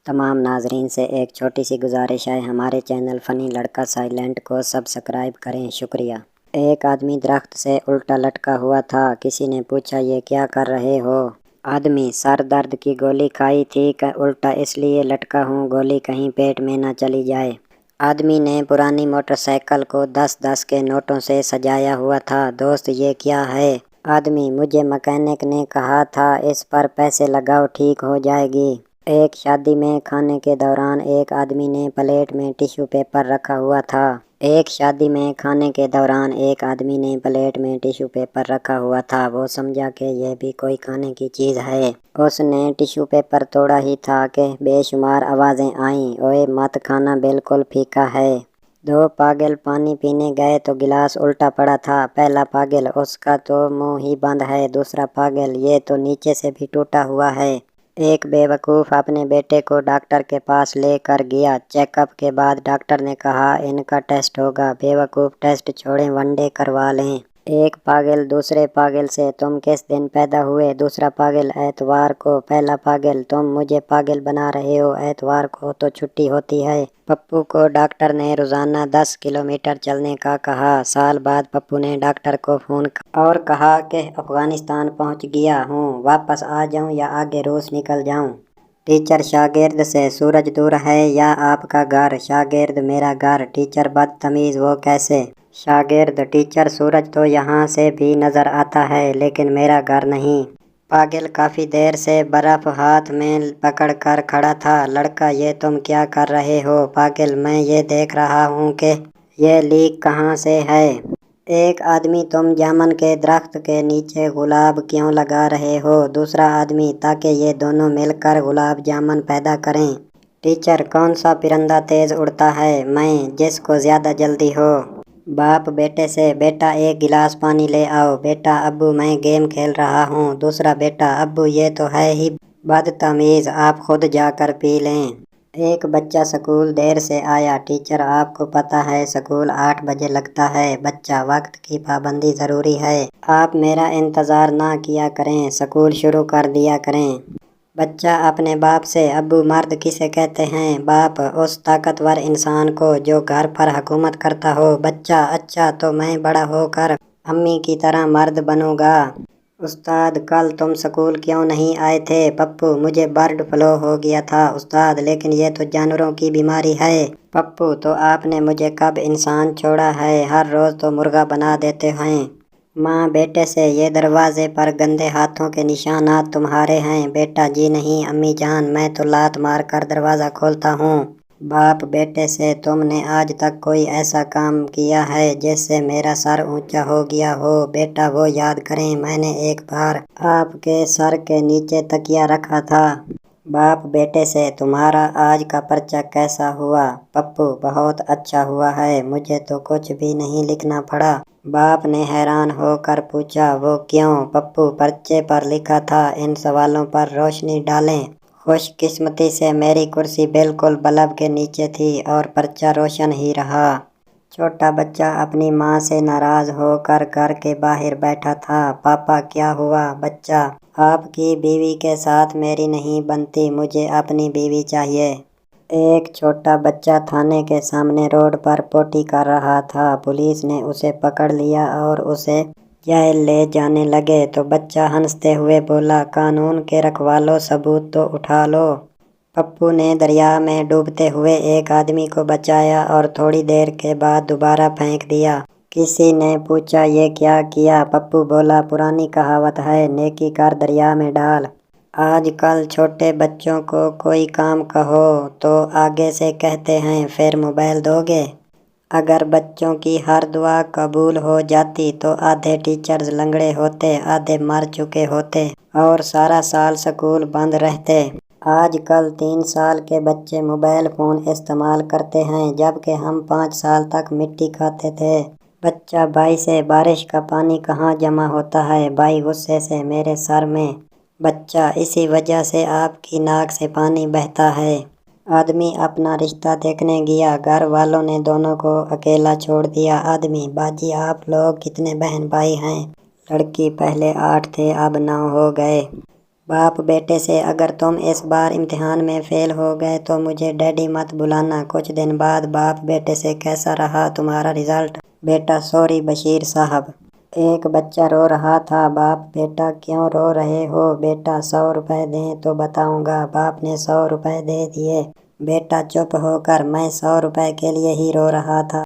تمام ناظرین سے ایک چھوٹی سی گزارش ہے، ہمارے چینل فنی لڑکا سائلنٹ کو سبسکرائب کریں، شکریہ۔ ایک آدمی درخت سے الٹا لٹکا ہوا تھا۔ کسی نے پوچھا، یہ کیا کر رہے ہو؟ آدمی: سر درد کی گولی کھائی تھی، الٹا اس لیے لٹکا ہوں، گولی کہیں پیٹ میں نہ چلی جائے۔ آدمی نے پرانی موٹر سائیکل کو 10 کے نوٹوں سے سجایا ہوا تھا۔ دوست، یہ کیا ہے؟ آدمی: مجھے مکینک نے کہا تھا اس پر پیسے لگاؤ، ٹھیک ہو جائے گی۔ ایک شادی میں کھانے کے دوران ایک آدمی نے پلیٹ میں ٹیشو پیپر رکھا ہوا تھا۔ ایک شادی میں کھانے کے دوران ایک آدمی نے پلیٹ میں ٹیشو پیپر رکھا ہوا تھا۔ وہ سمجھا کہ یہ بھی کوئی کھانے کی چیز ہے۔ اس نے ٹیشو پیپر توڑا ہی تھا کہ بے شمار آوازیں آئیں، اوئے مت کھانا، بالکل پھیکا ہے۔ دو پاگل پانی پینے گئے تو گلاس الٹا پڑا تھا۔ پہلا پاگل: اس کا تو منہ ہی بند ہے۔ دوسرا پاگل: یہ تو نیچے سے بھی ٹوٹا ہوا ہے۔ ایک بے وقوف اپنے بیٹے کو ڈاکٹر کے پاس لے کر گیا۔ چیک اپ کے بعد ڈاکٹر نے کہا، ان کا ٹیسٹ ہوگا۔ بے وقوف: ٹیسٹ چھوڑیں، ون ڈے کروا لیں۔ ایک پاگل دوسرے پاگل سے: تم کس دن پیدا ہوئے؟ دوسرا پاگل: اتوار کو۔ پہلا پاگل: تم مجھے پاگل بنا رہے ہو، اتوار کو تو چھٹی ہوتی ہے۔ پپو کو ڈاکٹر نے روزانہ 10 کلومیٹر چلنے کا کہا۔ سال بعد پپو نے ڈاکٹر کو فون اور کہا کہ افغانستان پہنچ گیا ہوں، واپس آ جاؤں یا آگے روس نکل جاؤں؟ ٹیچر شاگرد سے: سورج دور ہے یا آپ کا گھر؟ شاگرد: میرا گھر۔ ٹیچر: بدتمیز، وہ کیسے؟ شاگرد: ٹیچر، سورج تو یہاں سے بھی نظر آتا ہے لیکن میرا گھر نہیں۔ پاگل کافی دیر سے برف ہاتھ میں پکڑ کر کھڑا تھا۔ لڑکا: یہ تم کیا کر رہے ہو؟ پاگل: میں یہ دیکھ رہا ہوں کہ یہ لیک کہاں سے ہے۔ ایک آدمی: تم جامن کے درخت کے نیچے گلاب کیوں لگا رہے ہو؟ دوسرا آدمی: تاکہ یہ دونوں مل کر گلاب جامن پیدا کریں۔ ٹیچر: کون سا پرندہ تیز اڑتا ہے؟ میں، جس کو زیادہ جلدی ہو۔ باپ بیٹے سے: بیٹا ایک گلاس پانی لے آؤ۔ بیٹا: ابو میں گیم کھیل رہا ہوں۔ دوسرا بیٹا: ابو یہ تو ہے ہی بدتمیز، آپ خود جا کر پی لیں۔ ایک بچہ سکول دیر سے آیا۔ ٹیچر: آپ کو پتہ ہے سکول 8 بجے لگتا ہے۔ بچہ: وقت کی پابندی ضروری ہے، آپ میرا انتظار نہ کیا کریں، سکول شروع کر دیا کریں۔ بچہ اپنے باپ سے: ابو مرد کسے کہتے ہیں؟ باپ: اس طاقتور انسان کو جو گھر پر حکومت کرتا ہو۔ بچہ: اچھا، تو میں بڑا ہو کر امی کی طرح مرد بنوں گا۔ استاد: کل تم سکول کیوں نہیں آئے تھے؟ پپو: مجھے برڈ فلو ہو گیا تھا استاد، لیکن یہ تو جانوروں کی بیماری ہے۔ پپو: تو آپ نے مجھے کب انسان چھوڑا ہے؟ ہر روز تو مرغا بنا دیتے ہیں۔ ماں بیٹے سے: یہ دروازے پر گندے ہاتھوں کے نشانات تمہارے ہیں؟ بیٹا: جی نہیں امی جان، میں تو لات مار کر دروازہ کھولتا ہوں۔ باپ بیٹے سے: تم نے آج تک کوئی ایسا کام کیا ہے جس سے میرا سر اونچا ہو گیا ہو؟ بیٹا: وہ یاد کریں، میں نے ایک بار آپ کے سر کے نیچے تکیہ رکھا تھا۔ باپ بیٹے سے: تمہارا آج کا پرچہ کیسا ہوا؟ پپو: بہت اچھا ہوا ہے، مجھے تو کچھ بھی نہیں لکھنا پڑا۔ باپ نے حیران ہو کر پوچھا، وہ کیوں؟ پپو: پرچے پر لکھا تھا، ان سوالوں پر روشنی ڈالیں۔ خوش قسمتی سے میری کرسی بالکل بلب کے نیچے تھی اور پرچہ روشن ہی رہا۔ چھوٹا بچہ اپنی ماں سے ناراض ہو کر گھر کے باہر بیٹھا تھا۔ پاپا کیا ہوا؟ بچہ: آپ کی بیوی کے ساتھ میری نہیں بنتی، مجھے اپنی بیوی چاہیے۔ ایک چھوٹا بچہ تھانے کے سامنے روڈ پر پوٹی کر رہا تھا۔ پولیس نے اسے پکڑ لیا اور اسے جیل لے جانے لگے تو بچہ ہنستے ہوئے بولا، قانون کے رکھوالو، ثبوت تو اٹھا لو۔ پپو نے دریا میں ڈوبتے ہوئے ایک آدمی کو بچایا اور تھوڑی دیر کے بعد دوبارہ پھینک دیا۔ کسی نے پوچھا، یہ کیا کیا؟ پپو بولا، پرانی کہاوت ہے، نیکی کر دریا میں ڈال۔ آج کل چھوٹے بچوں کو کوئی کام کہو تو آگے سے کہتے ہیں، پھر موبائل دو گے؟ اگر بچوں کی ہر دعا قبول ہو جاتی تو آدھے ٹیچرز لنگڑے ہوتے، آدھے مر چکے ہوتے اور سارا سال سکول بند رہتے۔ آج کل 3 سال کے بچے موبائل فون استعمال کرتے ہیں، جبکہ ہم 5 سال تک مٹی کھاتے تھے۔ بچہ بھائی سے: بارش کا پانی کہاں جمع ہوتا ہے؟ بھائی غصے سے: میرے سر میں۔ بچہ: اسی وجہ سے آپ کی ناک سے پانی بہتا ہے۔ آدمی اپنا رشتہ دیکھنے گیا، گھر والوں نے دونوں کو اکیلا چھوڑ دیا۔ آدمی: باجی آپ لوگ کتنے بہن بھائی ہیں؟ لڑکی: پہلے 8 تھے، اب 9 ہو گئے۔ باپ بیٹے سے اگر تم اس بار امتحان میں فیل ہو گئے تو مجھے ڈیڈی مت بلانا۔ کچھ دن بعد باپ بیٹے سے کیسا رہا تمہارا رزلٹ؟ بیٹا سوری بشیر صاحب، ایک بچہ رو رہا تھا۔ باپ بیٹا کیوں رو رہے ہو؟ بیٹا 100 روپے دیں تو بتاؤں گا۔ باپ نے 100 روپے دے دیے۔ بیٹا چپ ہو کر، میں 100 روپے کے لیے ہی رو رہا تھا۔